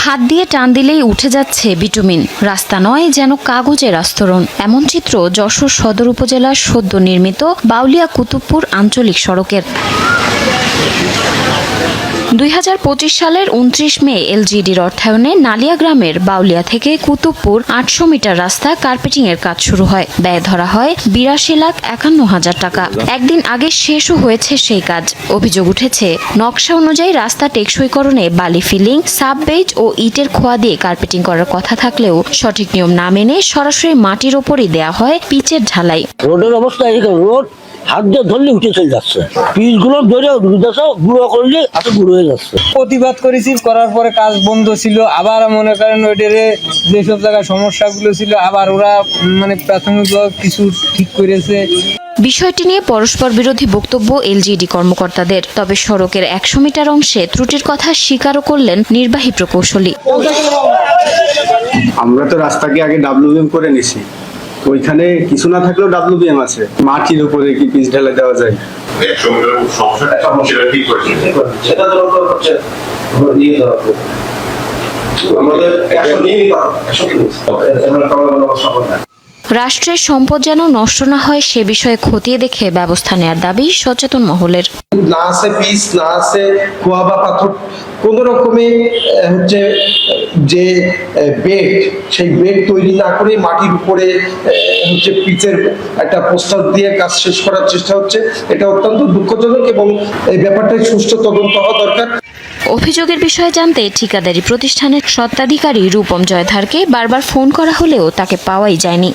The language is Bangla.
হাত দিয়ে টান দিলেই উঠে যাচ্ছে বিটুমিন, রাস্তা নয় যেন কাগজের আস্তরণ। এমন চিত্র যশোর সদর উপজেলার সদ্য নির্মিত বাউলিয়া কুতুবপুর আঞ্চলিক সড়কের। 2025 সালের 29 মে এলজিইডির অর্থায়নে নালিয়া গ্রামের বাউলিয়া থেকে কুতুবপুর 800 মিটার রাস্তা কার্পেটিং এর কাজ শুরু হয়। ব্যয় ধরা হয় 82,51,000 টাকা। একদিন আগে শেষও হয়েছে সেই কাজ। অভিযোগ উঠেছে, নকশা অনুযায়ী রাস্তা টেকসইকরণে বালি ফিলিং, সাব বেজ ও ইটের খোয়া দিয়ে কার্পেটিং করার কথা থাকলেও সঠিক নিয়ম না মেনে সরাসরি মাটির ওপরই দেয়া হয় পিচের ঢালাই। রোডের অবস্থা এরকম, রোড হাত দিয়ে ধরলে উঠে চলে যাচ্ছে, পিচগুলো ধরে গুঁড়ো করলে এত গুঁড়ো হয়ে যাচ্ছে। প্রতিবাদ করেছি, করার পরে কাজ বন্ধ ছিল। আবার মনে করেন ওইটারে যেসব জায়গায় সমস্যাগুলো ছিল আবার ওরা প্রাথমিক কিছু ঠিক করেছে। বিষয়টি নিয়ে পরস্পর বিরোধী বক্তব্য এলজিইডি কর্মকর্তাদের। তবে সড়কের 100 মিটার অংশে ত্রুটির কথা স্বীকারও করলেন নির্বাহী প্রকৌশলী। আমরা তো রাস্তাকে আগে ডাব্লিউবিএম করে নিছি, ওইখানে কিছু না থাকলেও ডাব্লিউবিএম আছে। মাটির উপরে কি পিচ ঢালাই দেওয়া যায়? রাষ্ট্রের সম্পদ যেন নষ্ট না হয় সে বিষয়ে খতিয়ে দেখে ব্যবস্থা নেওয়ার দাবি সচেতন মহলের। না আছে পিচ, না আছে খোয়া বা পাথর, কোন রকমে হচ্ছে যে বেড, সেই বেড তৈরি না করে মাটির উপরে হচ্ছে পিচের একটা পোস্টার দিয়ে কাজ শেষ করার চেষ্টা হচ্ছে। এটা অত্যন্ত দুঃখজনক এবং এই ব্যাপারটাই সুষ্ঠু তদন্ত হওয়া দরকার। অভিযোগের বিষয়ে জানতে ঠিকাদারি প্রতিষ্ঠানের স্বত্বাধিকারী রূপম জয়ধারকে বারবার ফোন করা হলেও তাকে পাওয়াই যায়নি।